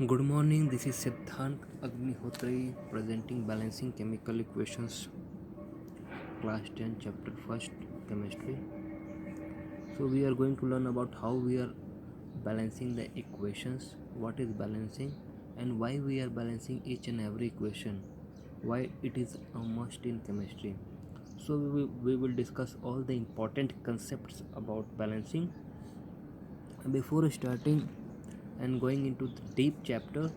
Good morning, this is Siddhant Agnihotri presenting balancing chemical equations, class 10, chapter 1st, chemistry. So we are going to learn about how we are balancing the equations, what is balancing and why we are balancing each and every equation, why it is a must in chemistry. So we will discuss all the important concepts about balancing. Before starting and going into the deep chapter,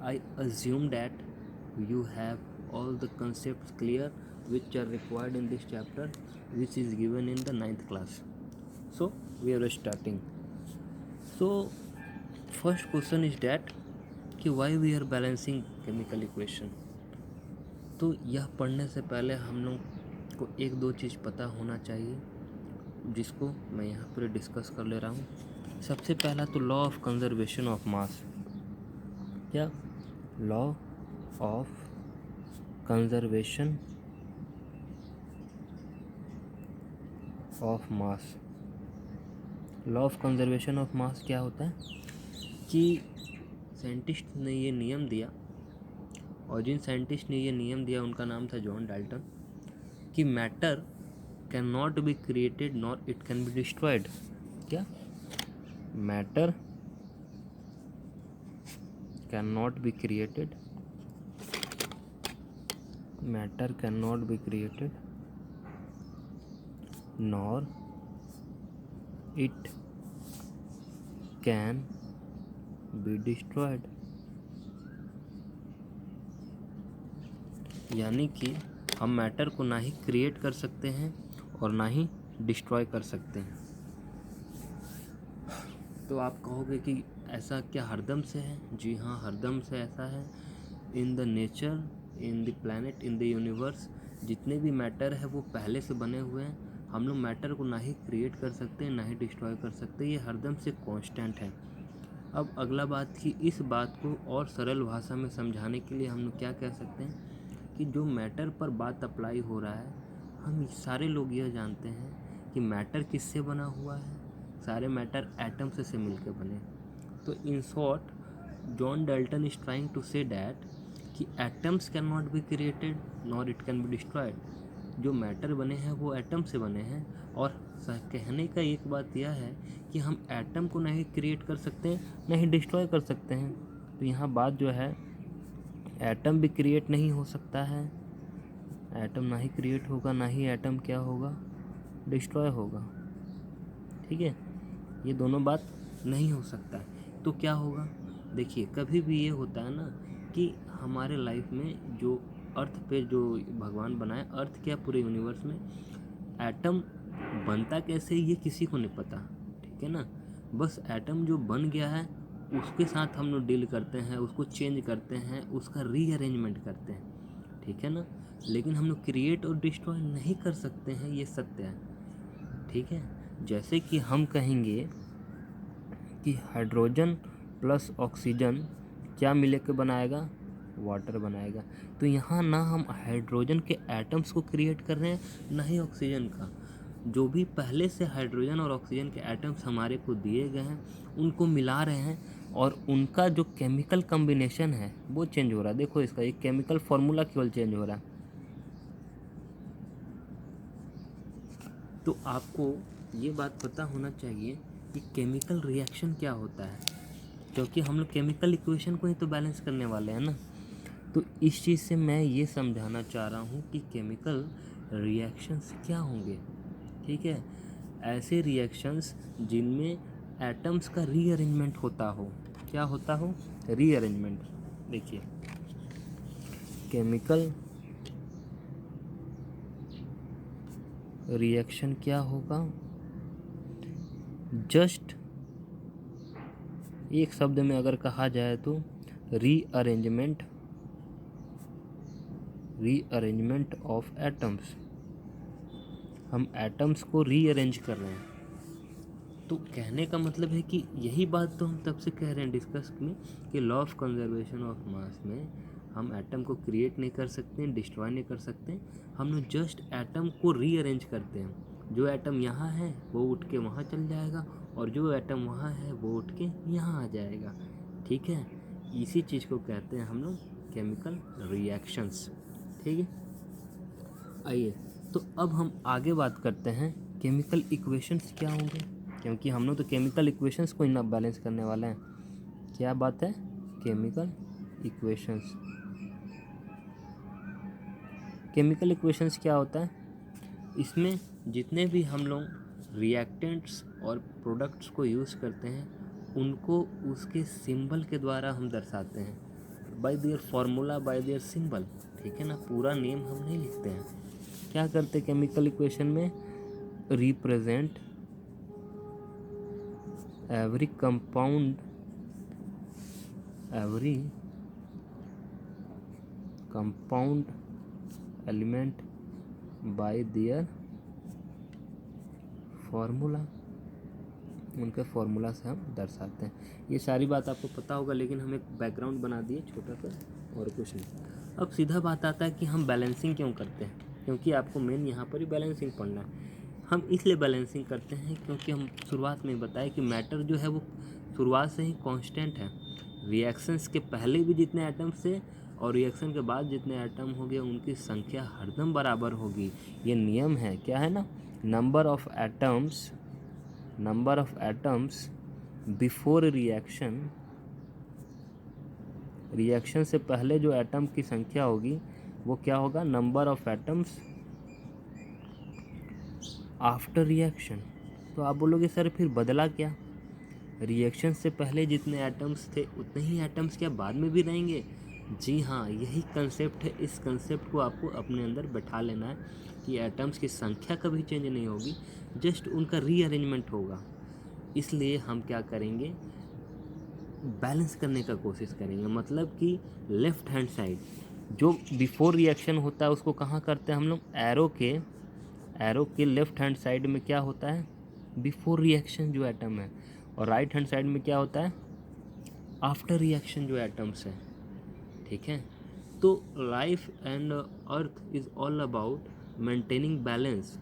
I assume that you have all the concepts clear which are required in this chapter, which is given in the 9th class. So we are starting. So first question is that कि why we are balancing chemical equation. तो यह पढ़ने से पहले हम लोग को एक दो चीज़ पता होना चाहिए, जिसको मैं यहाँ पर डिस्कस कर ले रहा हूँ. सबसे पहला तो law of conservation of mass. क्या? Law of conservation of mass. Law of conservation of mass क्या होता है कि साइंटिस्ट ने ये नियम दिया, और जिन साइंटिस्ट ने ये नियम दिया उनका नाम था जॉन डाल्टन, कि matter can not be created nor it can be destroyed. क्या? Matter can not be created, matter can not be created nor it can be destroyed. यानी कि हम मैटर को ना ही क्रिएट कर सकते हैं और ना ही डिस्ट्रॉय कर सकते हैं. तो आप कहोगे कि ऐसा क्या हरदम से है? जी हाँ, हरदम से ऐसा है. In the nature, in the planet, in the universe, जितने भी मैटर है वो पहले से बने हुए हैं. हम लोग मैटर को ना ही क्रिएट कर सकते हैं ना ही डिस्ट्रॉय कर सकते हैं. ये हरदम से कांस्टेंट है. अब अगला बात कि इस बात को और सरल भाषा में समझाने के लिए हम लोग क्या कह सकते हैं कि जो मैटर पर बात अप्लाई हो रहा है, हम सारे लोग यह जानते हैं कि मैटर किससे बना हुआ है. सारे मैटर एटम्स से मिलकर बने. तो in short John Dalton is trying to say that कि atoms can not be created nor it can be destroyed. जो मैटर बने हैं वो एटम से बने हैं, और कहने का एक बात यह है कि हम एटम को नहीं क्रिएट कर सकते हैं नहीं डिस्ट्रॉय कर सकते हैं. तो यहाँ बात जो है, एटम भी क्रिएट नहीं हो सकता है, एटम ना ही क्रिएट होगा ना ही एटम क्या होगा, डिस्ट्रॉय होगा. ठीक है, ये दोनों बात नहीं हो सकता है. तो क्या होगा? देखिए, कभी भी ये होता है ना कि हमारे लाइफ में जो अर्थ पे जो भगवान बनाए, अर्थ क्या पूरे यूनिवर्स में, एटम बनता कैसे ये किसी को नहीं पता. ठीक है ना. बस एटम जो बन गया है उसके साथ हम लोग डील करते हैं, उसको चेंज करते हैं, उसका रीअरेंजमेंट करते हैं. ठीक है ना. लेकिन हम लोग क्रिएट और डिस्ट्रॉय नहीं कर सकते हैं, ये सत्य है. ठीक है. जैसे कि हम कहेंगे कि हाइड्रोजन प्लस ऑक्सीजन क्या मिले के बनाएगा, वाटर बनाएगा. तो यहाँ ना हम हाइड्रोजन के एटम्स को क्रिएट कर रहे हैं ना ही ऑक्सीजन का. जो भी पहले से हाइड्रोजन और ऑक्सीजन के एटम्स हमारे को दिए गए हैं उनको मिला रहे हैं, और उनका जो केमिकल कम्बिनेशन है वो चेंज हो रहा है. देखो, इसका एक केमिकल फार्मूला केवल चेंज हो रहा है. तो आपको ये बात पता होना चाहिए कि केमिकल रिएक्शन क्या होता है, क्योंकि हम लोग केमिकल इक्वेशन को ही तो बैलेंस करने वाले हैं ना. तो इस चीज़ से मैं ये समझाना चाह रहा हूँ कि केमिकल रिएक्शंस क्या होंगे. ठीक है. ऐसे रिएक्शंस जिनमें एटम्स का रीअरेंजमेंट होता हो. क्या होता हो? रीअरेंजमेंट. देखिए, केमिकल रिएक्शन क्या होगा, जस्ट एक शब्द में अगर कहा जाए तो रीअरेंजमेंट ऑफ एटम्स. हम एटम्स को रीअरेंज कर रहे हैं. तो कहने का मतलब है कि यही बात तो हम तब से कह रहे हैं डिस्कस में कि लॉ ऑफ कंजर्वेशन ऑफ मास में हम एटम को क्रिएट नहीं कर सकते, डिस्ट्रॉय नहीं कर सकते. हम लोग जस्ट एटम को रीअरेंज करते हैं. जो एटम यहाँ है वो उठ के वहाँ चल जाएगा, और जो एटम वहाँ है वो उठ के यहाँ आ जाएगा. ठीक है. इसी चीज़ को कहते हैं हम लोग केमिकल रिएक्शंस। ठीक है, आइए तो अब हम आगे बात करते हैं केमिकल इक्वेशंस क्या होंगे, क्योंकि हम लोग तो केमिकल इक्वेशंस को इतना बैलेंस करने वाले हैं। क्या बात है, केमिकल इक्वेशंस। केमिकल इक्वेशंस क्या होता है, इसमें जितने भी हम लोग रिएक्टेंट्स और प्रोडक्ट्स को यूज़ करते हैं उनको उसके सिंबल के द्वारा हम दर्शाते हैं, bye there formula, bye there symbol. ठीक है ना, पूरा नेम हम नहीं लिखते हैं। क्या करते हैं केमिकल इक्वेशन में, represent every compound, every compound element by there formula, उनके फार्मूला से हम दर्शाते हैं। ये सारी बात आपको पता होगा, लेकिन हम एक बैकग्राउंड बना दिए छोटा सा, और कुछ नहीं। अब सीधा बात आता है कि हम बैलेंसिंग क्यों करते हैं, क्योंकि आपको मेन यहाँ पर ही बैलेंसिंग पढ़ना है। हम इसलिए बैलेंसिंग करते हैं क्योंकि हम शुरुआत में बताए कि मैटर जो है वो शुरुआत से ही कांस्टेंट है। रिएक्शंस के पहले भी जितने एटम्स थे और रिएक्शन के बाद जितने एटम हो गए उनकी संख्या हरदम बराबर होगी। ये नियम है, क्या है ना, number of atoms before reaction से पहले जो एटम की संख्या होगी वो क्या होगा, number of atoms after reaction. तो आप बोलोगे सर फिर बदला क्या, रिएक्शन से पहले जितने एटम्स थे उतने ही एटम्स क्या बाद में भी रहेंगे। जी हाँ, यही कंसेप्ट है। इस कंसेप्ट को आपको अपने अंदर बैठा लेना है कि एटम्स की संख्या कभी चेंज नहीं होगी, जस्ट उनका रीअरेंजमेंट होगा। इसलिए हम क्या करेंगे, बैलेंस करने का कोशिश करेंगे। मतलब कि लेफ्ट हैंड साइड जो बिफोर रिएक्शन होता है उसको कहाँ करते हैं हम लोग, एरो के लेफ्ट हैंड साइड में क्या होता है, बिफोर रिएक्शन जो एटम है, और राइट हैंड साइड में क्या होता है, आफ्टर रिएक्शन जो एटम्स हैं। ठीक है, तो life and earth is all about maintaining balance.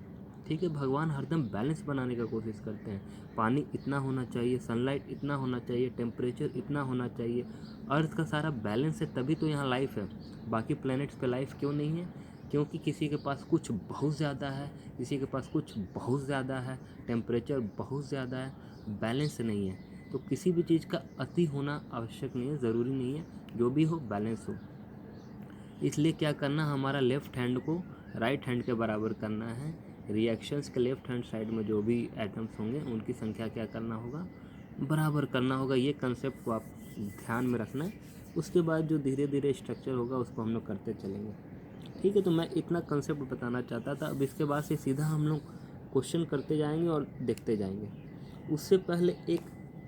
ठीक है, भगवान हरदम बैलेंस बनाने का कोशिश करते हैं। पानी इतना होना चाहिए, सनलाइट इतना होना चाहिए, टेम्परेचर इतना होना चाहिए। अर्थ का सारा बैलेंस है, तभी तो यहाँ लाइफ है। बाकी प्लैनेट्स पे लाइफ क्यों नहीं है, क्योंकि किसी के पास कुछ बहुत ज़्यादा है, किसी के पास कुछ बहुत ज़्यादा है, टेम्परेचर बहुत ज़्यादा है, बैलेंस नहीं है। तो किसी भी चीज़ का अति होना आवश्यक नहीं है, ज़रूरी नहीं है, जो भी हो बैलेंस हो। इसलिए क्या करना, हमारा लेफ़्ट हैंड को राइट हैंड के बराबर करना है। रिएक्शंस के लेफ़्ट हैंड साइड में जो भी एटम्स होंगे उनकी संख्या क्या करना होगा, बराबर करना होगा। ये कंसेप्ट को आप ध्यान में रखना है। उसके बाद जो धीरे धीरे स्ट्रक्चर होगा उसको हम लोग करते चलेंगे। ठीक है, तो मैं इतना कंसेप्ट बताना चाहता था। अब इसके बाद से सीधा हम लोग क्वेश्चन करते जाएंगे और देखते जाएंगे। उससे पहले एक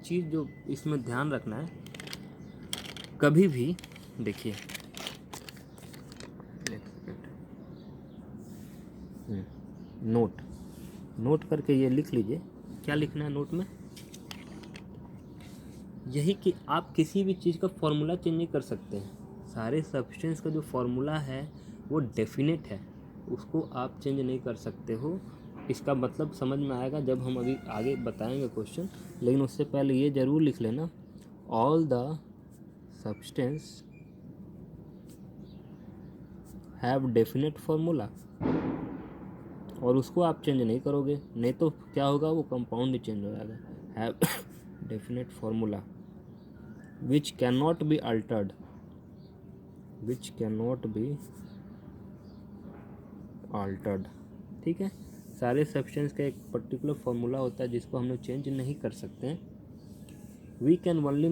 चीज़ जो इसमें ध्यान रखना है, कभी भी देखिए, नोट करके ये लिख लीजिए। क्या लिखना है नोट में, यही कि आप किसी भी चीज़ का फॉर्मूला चेंज नहीं कर सकते हैं। सारे सब्सटेंस का जो फॉर्मूला है वो डेफिनेट है, उसको आप चेंज नहीं कर सकते हो। इसका मतलब समझ में आएगा जब हम अभी आगे बताएंगे क्वेश्चन। लेकिन उससे पहले ये ज़रूर लिख लेना, all the substance have definite formula. और उसको आप चेंज नहीं करोगे, नहीं तो क्या होगा, वो कंपाउंड ही चेंज हो जाएगा। Have definite formula which can not be altered, ठीक है, सारे सब्सटेंस का एक पर्टिकुलर फॉर्मूला होता है जिसको हम लोग चेंज नहीं कर सकते हैं। We can only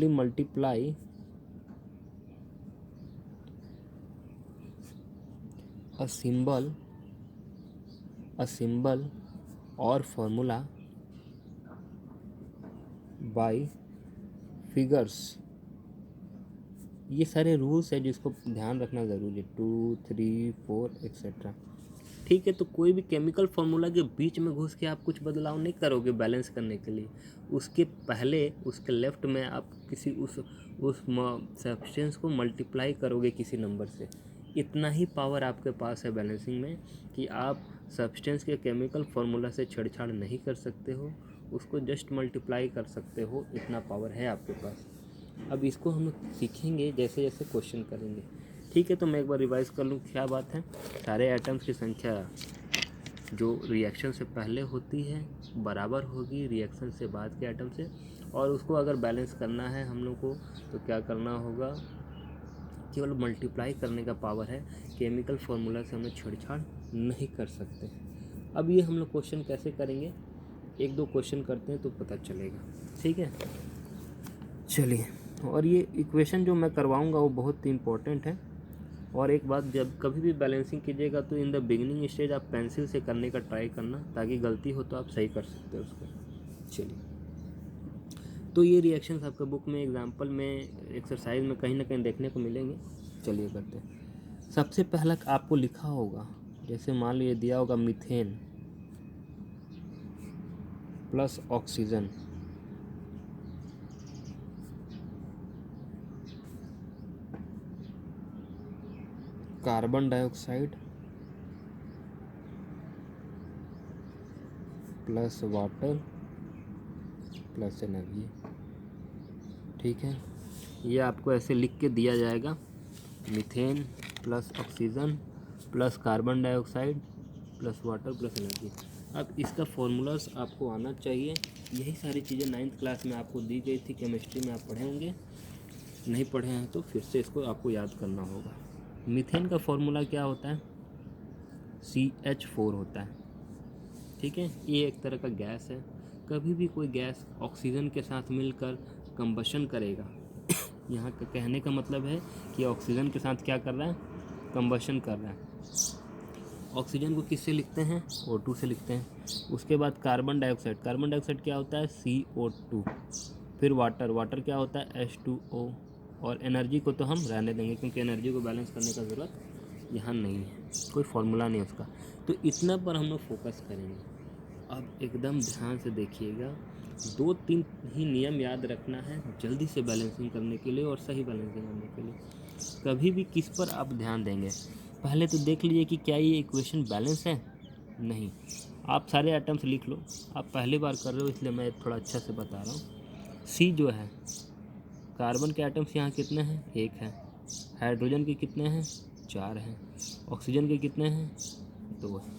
multiply a symbol or formula by figures। ये सारे रूल्स है जिसको ध्यान रखना ज़रूरी है, 2, 3, 4 एक्सेट्रा। ठीक है, तो कोई भी केमिकल फार्मूला के बीच में घुस के आप कुछ बदलाव नहीं करोगे बैलेंस करने के लिए। उसके पहले उसके लेफ्ट में आप किसी उस सब्सटेंस को मल्टीप्लाई करोगे किसी नंबर से। इतना ही पावर आपके पास है बैलेंसिंग में कि आप सब्सटेंस के केमिकल फार्मूला से छेड़छाड़ नहीं कर सकते हो। उसको जस्ट मल्टीप्लाई कर सकते हो, इतना पावर है आपके पास। अब इसको हम सीखेंगे जैसे जैसे क्वेश्चन करेंगे। ठीक है, तो मैं एक बार रिवाइज कर लूँ क्या बात है। सारे एटम्स की संख्या जो रिएक्शन से पहले होती है बराबर होगी रिएक्शन से बाद के एटम से, और उसको अगर बैलेंस करना है हम लोग को तो क्या करना होगा, केवल मल्टीप्लाई करने का पावर है, केमिकल फार्मूला से हमें छेड़छाड़ नहीं कर सकते। अब ये हम लोग क्वेश्चन कैसे करेंगे, एक दो क्वेश्चन करते हैं तो पता चलेगा। ठीक है, चलिए। और ये इक्वेशन जो मैं करवाऊँगा वो बहुत ही इम्पोर्टेंट है। और एक बात, जब कभी भी बैलेंसिंग कीजिएगा तो इन द बिगिनिंग स्टेज आप पेंसिल से करने का ट्राई करना, ताकि गलती हो तो आप सही कर सकते हो उसको। चलिए, तो ये रिएक्शंस आपके बुक में एग्जांपल में एक्सरसाइज में कहीं ना कहीं देखने को मिलेंगे। चलिए करते हैं। सबसे पहला आपको लिखा होगा, जैसे मान लीजिए दिया होगा methane plus oxygen carbon dioxide plus water plus energy. ठीक है, ये आपको ऐसे लिख के दिया जाएगा, methane plus oxygen plus carbon dioxide plus water plus energy. अब इसका फॉर्मूलास आपको आना चाहिए। यही सारी चीज़ें 9th क्लास में आपको दी गई थी, केमिस्ट्री में आप पढ़े होंगे, नहीं पढ़े हैं तो फिर से इसको आपको याद करना होगा। मीथेन का फॉर्मूला क्या होता है, CH4 होता है। ठीक है, ये एक तरह का गैस है। कभी भी कोई गैस ऑक्सीजन के साथ मिलकर कंबशन करेगा यहाँ का कहने का मतलब है कि ऑक्सीजन के साथ क्या कर रहा है, कंबशन कर रहा है। ऑक्सीजन को किससे लिखते हैं, O2 से लिखते हैं। उसके बाद कार्बन डाइऑक्साइड, कार्बन डाइऑक्साइड क्या होता है, CO2। फिर वाटर, वाटर क्या होता है, H2O। और एनर्जी को तो हम रहने देंगे क्योंकि एनर्जी को बैलेंस करने का ज़रूरत यहाँ नहीं है, कोई फॉर्मूला नहीं उसका। तो इतना पर हम लोग फोकस करेंगे। अब एकदम ध्यान से देखिएगा, 2-3 ही नियम याद रखना है जल्दी से बैलेंसिंग करने के लिए और सही बैलेंसिंग करने के लिए। कभी भी किस पर आप ध्यान देंगे, पहले तो देख लीजिए कि क्या ये इक्वेशन बैलेंस है। नहीं, आप सारे आइटम्स लिख लो, आप पहली बार कर रहे हो इसलिए मैं थोड़ा अच्छा से बता रहा हूँ। सी जो है, कार्बन के आइटम्स यहाँ कितने हैं, 1 है। हाइड्रोजन के कितने हैं, 4 हैं। ऑक्सीजन के कितने हैं, 2 है।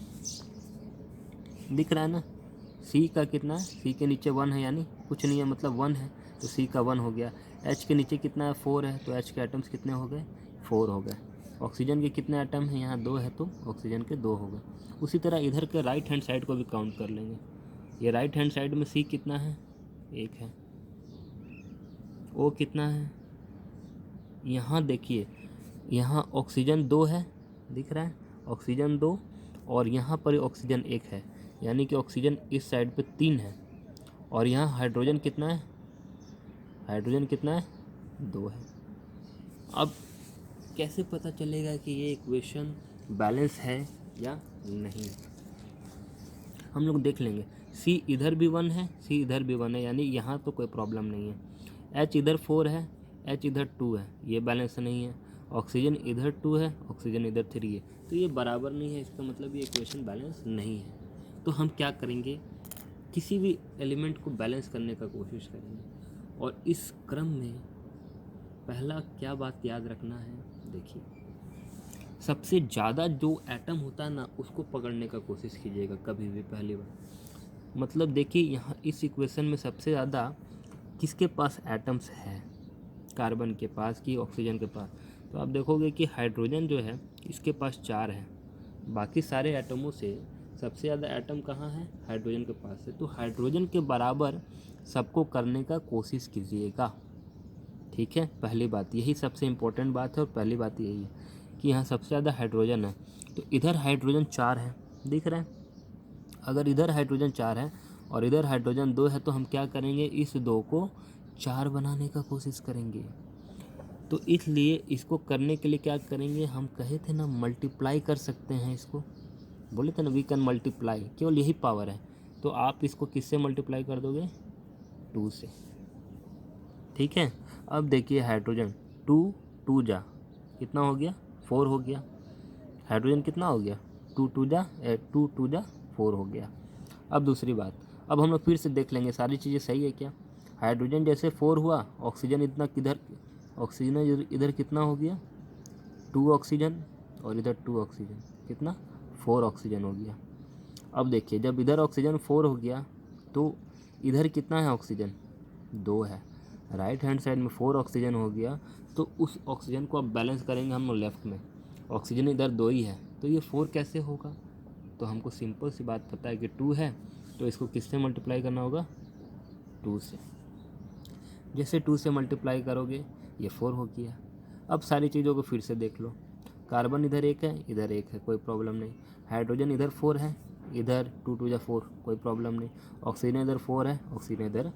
दिख रहा है ना, सी का कितना है, सी के नीचे 1 है, यानी कुछ नहीं है, मतलब 1 है तो सी का 1 हो गया। एच के नीचे कितना है, 4 है, तो एच के आइटम्स कितने हो गए, 4 हो गए। ऑक्सीजन के कितने आइटम हैं, यहाँ 2 है तो ऑक्सीजन के 2 हो गए। उसी तरह इधर के राइट हैंड साइड को भी काउंट कर लेंगे। ये राइट हैंड साइड में सी कितना है, 1 है। ओ कितना है, यहाँ देखिए, यहाँ ऑक्सीजन 2 है, दिख रहा है, ऑक्सीजन 2, और यहाँ पर ऑक्सीजन 1 है, यानी कि ऑक्सीजन इस साइड पे 3 है। और यहाँ हाइड्रोजन कितना है, हाइड्रोजन कितना है, 2 है। अब कैसे पता चलेगा कि ये इक्वेशन बैलेंस है या नहीं, हम लोग देख लेंगे। सी इधर भी 1 है, सी इधर भी 1 है, यानी यहाँ तो कोई प्रॉब्लम नहीं है। एच इधर 4 है, एच इधर 2 है, ये बैलेंस नहीं है। ऑक्सीजन इधर 2 है, ऑक्सीजन इधर 3 है, तो ये बराबर नहीं है, इसका मतलब ये इक्वेशन बैलेंस नहीं है। तो हम क्या करेंगे, किसी भी एलिमेंट को बैलेंस करने का कोशिश करेंगे। और इस क्रम में पहला क्या बात याद रखना है, देखिए, सबसे ज़्यादा जो एटम होता है ना उसको पकड़ने का कोशिश कीजिएगा कभी भी, पहली बार। मतलब देखिए, यहाँ इस इक्वेशन में सबसे ज़्यादा किसके पास एटम्स है, कार्बन के पास कि ऑक्सीजन के पास। तो आप देखोगे कि हाइड्रोजन जो है इसके पास 4 है, बाकी सारे एटमों से सबसे ज़्यादा एटम कहाँ है, हाइड्रोजन के पास है। तो हाइड्रोजन के बराबर सबको करने का कोशिश कीजिएगा। ठीक है, पहली बात यही सबसे इम्पोर्टेंट बात है, और पहली बात यही है कि यहाँ सबसे ज़्यादा हाइड्रोजन है। तो इधर हाइड्रोजन 4 है, दिख रहा है। अगर इधर हाइड्रोजन 4 है और इधर हाइड्रोजन 2 है, तो हम क्या करेंगे, इस 2 को 4 बनाने का कोशिश करेंगे। तो इसलिए इसको करने के लिए क्या करेंगे, हम कहे थे ना मल्टीप्लाई कर सकते हैं, इसको बोले थे ना वी कैन मल्टीप्लाई, केवल यही पावर है। तो आप इसको किससे मल्टीप्लाई कर दोगे, 2 से। ठीक है, अब देखिए हाइड्रोजन 2 2 जा कितना हो गया, 4 हो गया। हाइड्रोजन कितना हो गया, 2 2 जा 4 हो गया। अब दूसरी बात, अब हम लोग फिर से देख लेंगे सारी चीज़ें सही है क्या। हाइड्रोजन जैसे 4 हुआ, ऑक्सीजन इतना किधर, ऑक्सीजन इधर कितना हो गया 2 ऑक्सीजन, और इधर 2 ऑक्सीजन, कितना 4 ऑक्सीजन हो गया। अब देखिए जब इधर ऑक्सीजन 4 हो गया तो इधर कितना है ऑक्सीजन 2 है। राइट हैंड साइड में 4 ऑक्सीजन हो गया, तो उस ऑक्सीजन को अब बैलेंस करेंगे हम लोग लेफ्ट में। ऑक्सीजन इधर 2 ही है, तो ये 4 कैसे होगा। तो हमको सिंपल सी बात पता है कि 2 है, तो इसको किससे मल्टीप्लाई करना होगा 2 से। जैसे 2 से मल्टीप्लाई करोगे ये 4 हो गया। अब सारी चीज़ों को फिर से देख लो, कार्बन इधर 1 है, इधर 1 है, कोई प्रॉब्लम नहीं। हाइड्रोजन इधर 4 है, इधर 2 2 जा 4, कोई प्रॉब्लम नहीं। ऑक्सीजन इधर 4 है, ऑक्सीजन इधर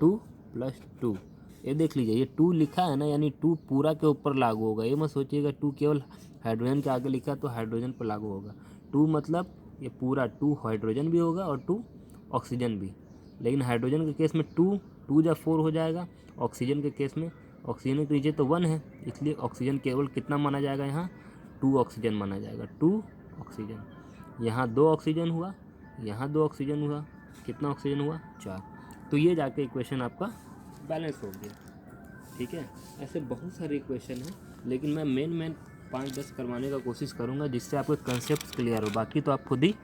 2 + 2। ये देख लीजिए ये 2 लिखा है ना, यानी 2 पूरा के ऊपर लागू होगा। ये मत सोचिएगा 2 केवल हाइड्रोजन के आगे लिखा तो हाइड्रोजन पर लागू होगा। 2 मतलब ये पूरा 2 हाइड्रोजन भी होगा और 2 ऑक्सीजन भी। लेकिन हाइड्रोजन के केस में 2 2 जा 4 हो जाएगा, ऑक्सीजन के केस में ऑक्सीजन के नीचे तो 1 है, इसलिए ऑक्सीजन केवल कितना माना जाएगा यहाँ 2 ऑक्सीजन माना जाएगा। 2 ऑक्सीजन, यहाँ 2 ऑक्सीजन हुआ, यहाँ 2 ऑक्सीजन हुआ, कितना ऑक्सीजन हुआ 4। तो ये जाके इक्वेशन आपका बैलेंस हो गया। ठीक है, ऐसे बहुत सारे इक्वेशन हैं, लेकिन मैं मेन 5-10 करवाने का कोशिश करूँगा जिससे आपके कंसेप्ट क्लियर हो। बाकी तो आप खुद ही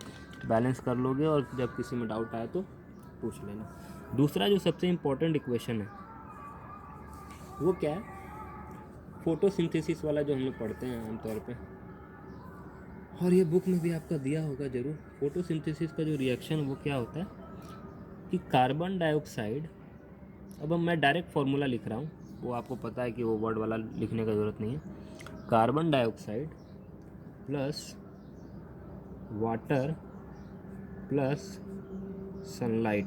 बैलेंस कर लोगे और जब किसी में डाउट आए तो पूछ लेना। दूसरा जो सबसे इम्पोर्टेंट इक्वेशन है वो क्या है, फोटोसिंथेसिस वाला जो हम लोग पढ़ते हैं आमतौर पे, और ये बुक में भी आपका दिया होगा ज़रूर। फोटोसिंथेसिस का जो रिएक्शन वो क्या होता है कि कार्बन डाइऑक्साइड, अब मैं डायरेक्ट फार्मूला लिख रहा हूँ, वो आपको पता है कि वो वर्ड वाला लिखने का ज़रूरत नहीं है। Carbon dioxide plus water plus sunlight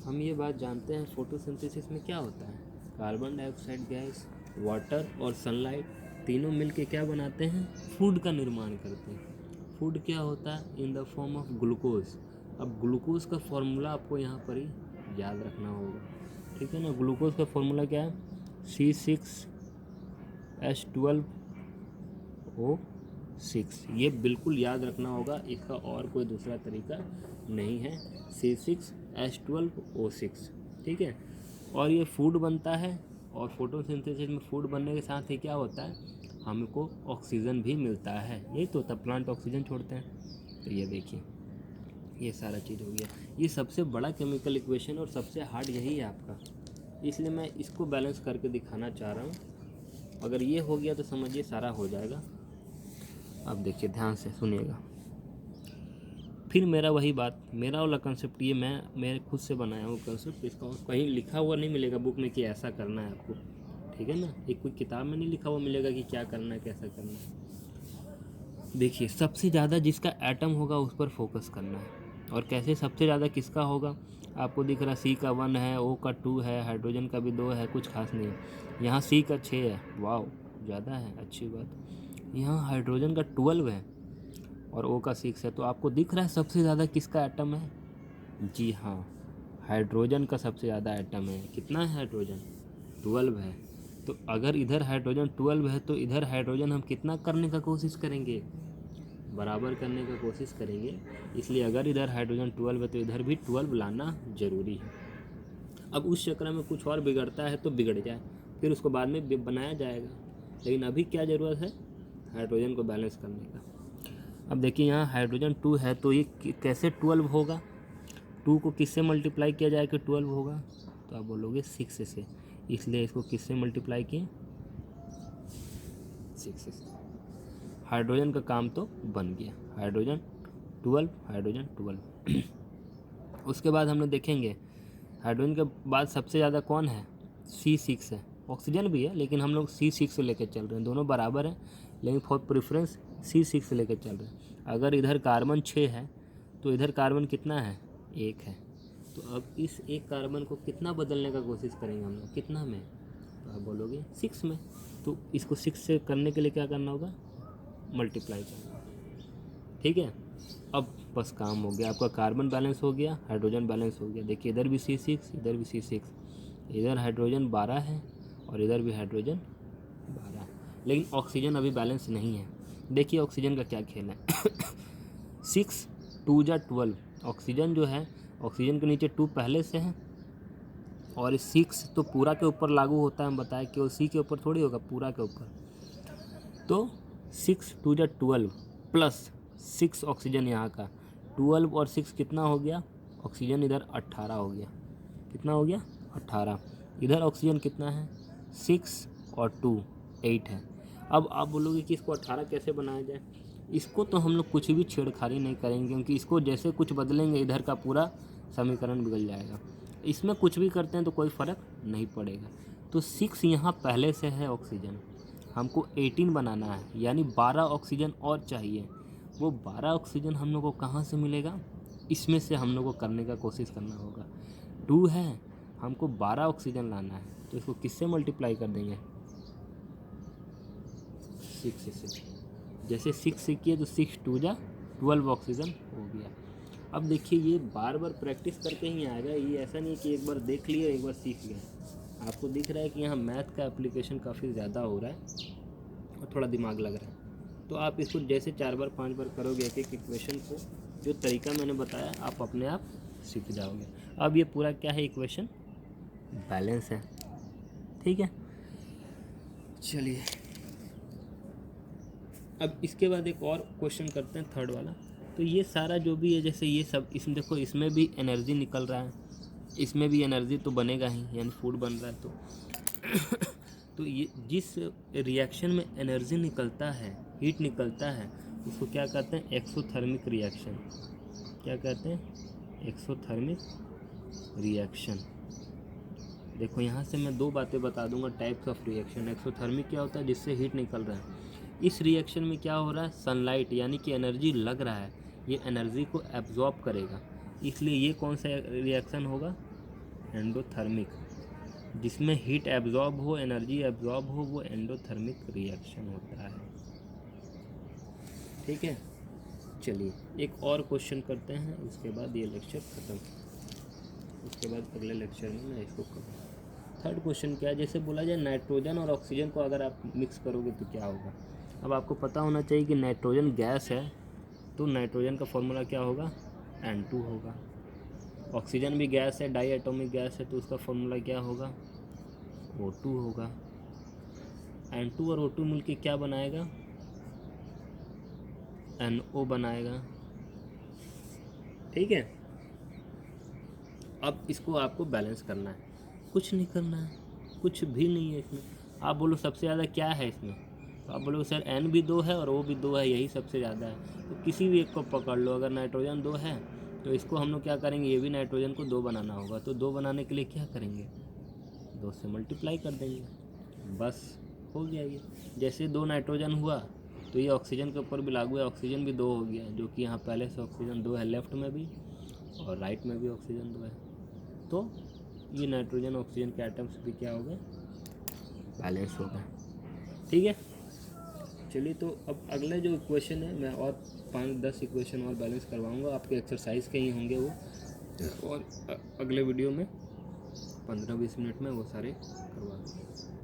हम ये बात जानते हैं फोटोसिंथेसिस में क्या होता है, कार्बन डाइऑक्साइड गैस, वाटर और सनलाइट तीनों मिलके क्या बनाते हैं, फूड का निर्माण करते हैं। फूड क्या होता है, in the form of glucose. अब ग्लूकोज का फॉर्मूला आपको यहाँ पर ही याद रखना होगा, ठीक है ना। ग्लूकोज का फॉर्मूला क्या है, C6H12O6। ये बिल्कुल याद रखना होगा, इसका और कोई दूसरा तरीका नहीं है, C6H12O6, ठीक है। और ये फूड बनता है, और फोटोसिंथेसिस में फूड बनने के साथ ही क्या होता है, हमको ऑक्सीजन भी मिलता है। यही तो होता, प्लांट ऑक्सीजन छोड़ते हैं। तो ये देखिए ये सारा चीज़ हो गया। ये सबसे बड़ा केमिकल इक्वेशन और सबसे हार्ड यही है आपका, इसलिए मैं इसको बैलेंस करके दिखाना चाह रहा हूँ। अगर ये हो गया तो समझिए सारा हो जाएगा। अब देखिए ध्यान से सुनिएगा, फिर मेरा वही बात, मेरा वाला कंसेप्ट ये मैं खुद से बनाया हूँ कंसेप्ट, इसका कहीं लिखा हुआ नहीं मिलेगा बुक में कि ऐसा करना है आपको, ठीक है ना। एक कोई किताब में नहीं लिखा हुआ मिलेगा कि क्या करना है कैसा करना है। देखिए सबसे ज़्यादा जिसका एटम होगा उस पर फोकस करना है, और कैसे सबसे ज़्यादा किसका होगा, आपको दिख रहा है C का 1 है, O का 2 है, हाइड्रोजन का भी 2 है, कुछ खास नहीं है। यहाँ C का 6 है, वाह ज़्यादा है, अच्छी बात। यहाँ हाइड्रोजन का 12 है और O का 6 है, तो आपको दिख रहा है सबसे ज़्यादा किसका एटम है, जी हाँ हाइड्रोजन का सबसे ज़्यादा एटम है। कितना है हाइड्रोजन 12 है। तो अगर इधर हाइड्रोजन 12 है तो इधर हाइड्रोजन हम कितना करने का कोशिश करेंगे, बराबर करने का कोशिश करेंगे। इसलिए अगर इधर हाइड्रोजन 12 है तो इधर भी 12 लाना ज़रूरी है। अब उस चक्र में कुछ और बिगड़ता है तो बिगड़ जाए, फिर उसको बाद में बनाया जाएगा, लेकिन अभी क्या ज़रूरत है, हाइड्रोजन को बैलेंस करने का। अब देखिए यहाँ हाइड्रोजन 2 है, तो ये कैसे 12 होगा, 2 को किससे मल्टीप्लाई किया जाए कि 12 होगा, तो आप बोलोगे 6 से, इसलिए इसको किससे मल्टीप्लाई किए 6 से। हाइड्रोजन का काम तो बन गया, हाइड्रोजन 12। उसके बाद हम लोग देखेंगे हाइड्रोजन के बाद सबसे ज़्यादा कौन है, C6 है। ऑक्सीजन भी है लेकिन हम लोग C6 से लेकर चल रहे हैं, दोनों बराबर हैं लेकिन फॉर प्रेफरेंस C6 से लेकर चल रहे हैं। अगर इधर कार्बन 6 है तो इधर कार्बन कितना है, 1 है। तो अब इस एक कार्बन को कितना बदलने का कोशिश करेंगे हम लोग, कितना में, तो आप बोलोगे 6 में। तो इसको 6 से करने के लिए क्या करना होगा, मल्टीप्लाई करना, ठीक है। अब बस काम हो गया, आपका कार्बन बैलेंस हो गया, हाइड्रोजन बैलेंस हो गया। देखिए इधर भी C6, इधर भी C6, इधर हाइड्रोजन 12 है और इधर भी हाइड्रोजन 12, लेकिन ऑक्सीजन अभी बैलेंस नहीं है। देखिए ऑक्सीजन का क्या खेल है। 6 2 जा 12, ऑक्सीजन जो है, ऑक्सीजन के नीचे 2 पहले से है, और 6 तो पूरा के ऊपर लागू होता है, हम बताए केवल सी के ऊपर थोड़ी होगा, पूरा के ऊपर। तो 6 2 जा 12 प्लस 6 ऑक्सीजन यहाँ का, 12 और 6 कितना हो गया, ऑक्सीजन इधर 18 हो गया, कितना हो गया 18। इधर ऑक्सीजन कितना है 6 और 2 8 है। अब आप बोलोगे कि इसको 18 कैसे बनाया जाए, इसको तो हम लोग कुछ भी छेड़खानी नहीं करेंगे, क्योंकि इसको जैसे कुछ बदलेंगे इधर का पूरा समीकरण बिगड़ जाएगा। इसमें कुछ भी करते हैं तो कोई फ़र्क नहीं पड़ेगा। तो 6 यहाँ पहले से है ऑक्सीजन, हमको 18 बनाना है, यानी 12 ऑक्सीजन और चाहिए। वो 12 ऑक्सीजन हम लोग को कहाँ से मिलेगा, इसमें से हम लोग को करने का कोशिश करना होगा। 2 है, हमको 12 ऑक्सीजन लाना है, तो इसको किससे मल्टीप्लाई कर देंगे, 6 से। जैसे 6 से किए तो 6 2 जा 12 ऑक्सीजन हो गया। अब देखिए ये बार बार प्रैक्टिस करके ही आएगा, ये ऐसा नहीं कि एक बार देख लिए एक बार सीख गए। आपको दिख रहा है कि यहाँ मैथ का एप्लीकेशन काफ़ी ज़्यादा हो रहा है और थोड़ा दिमाग लग रहा है। तो आप इसको जैसे 4 बार 5 बार करोगे एक एक इक्वेशन को, जो तरीका मैंने बताया आप अपने आप सीख जाओगे। अब ये पूरा क्या है, इक्वेशन बैलेंस है, ठीक है। चलिए अब इसके बाद एक और क्वेश्चन करते हैं, थर्ड वाला। तो ये सारा जो भी है, जैसे ये सब, इसमें देखो इसमें भी एनर्जी निकल रहा है, इसमें भी एनर्जी तो बनेगा ही, यानी फूड बन रहा है। तो ये जिस रिएक्शन में एनर्जी निकलता है, हीट निकलता है, उसको क्या कहते हैं, एक्सोथर्मिक रिएक्शन। क्या कहते हैं, एक्सोथर्मिक रिएक्शन। देखो यहाँ से मैं 2 बातें बता दूंगा, टाइप्स ऑफ रिएक्शन। एक्सोथर्मिक क्या होता है, जिससे हीट निकल रहा है। इस रिएक्शन में क्या हो रहा है, सनलाइट यानी कि एनर्जी लग रहा है, ये एनर्जी को एब्जॉर्ब करेगा, इसलिए ये कौन सा रिएक्शन होगा, एंडोथर्मिक। जिसमें हीट एब्जॉर्ब हो, एनर्जी एब्जॉर्ब हो, वो एंडोथर्मिक रिएक्शन होता है, ठीक है। चलिए एक और क्वेश्चन करते हैं, उसके बाद ये लेक्चर ख़त्म। उसके बाद अगले लेक्चर में मैं इसको करूँगा। थर्ड क्वेश्चन क्या है, जैसे बोला जाए नाइट्रोजन और ऑक्सीजन को अगर आप मिक्स करोगे तो क्या होगा। अब आपको पता होना चाहिए कि नाइट्रोजन गैस है, तो नाइट्रोजन का फॉर्मूला क्या होगा, N2 होगा। ऑक्सीजन भी गैस है, डाई एटॉमिक गैस है, तो उसका फॉर्मूला क्या होगा, O2 होगा। N2 और O2 मिलके क्या बनाएगा, NO बनाएगा, ठीक है। अब इसको आपको बैलेंस करना है, कुछ नहीं करना है, कुछ भी नहीं है इसमें। आप बोलो सबसे ज़्यादा क्या है इसमें, तो आप बोलो सर N भी 2 है और O भी 2 है, यही सबसे ज़्यादा है। तो किसी भी एक को पकड़ लो, अगर नाइट्रोजन 2 है तो इसको हम लोग क्या करेंगे, ये भी नाइट्रोजन को 2 बनाना होगा, तो 2 बनाने के लिए क्या करेंगे, 2 से मल्टीप्लाई कर देंगे, बस हो गया ये। जैसे 2 नाइट्रोजन हुआ तो ये ऑक्सीजन के ऊपर भी लागू है, ऑक्सीजन भी 2 हो गया, जो कि यहाँ पहले से ऑक्सीजन 2 है, लेफ्ट में भी और राइट में भी ऑक्सीजन 2 है। तो ये नाइट्रोजन ऑक्सीजन के एटम्स भी क्या हो गए, बैलेंस हो गए, ठीक है। चलिए तो अब अगले जो इक्वेशन है, मैं और 5-10 इक्वेशन और बैलेंस करवाऊंगा, आपके एक्सरसाइज के ही होंगे वो, और अगले वीडियो में 15-20 मिनट में वो सारे करवा दूँगा।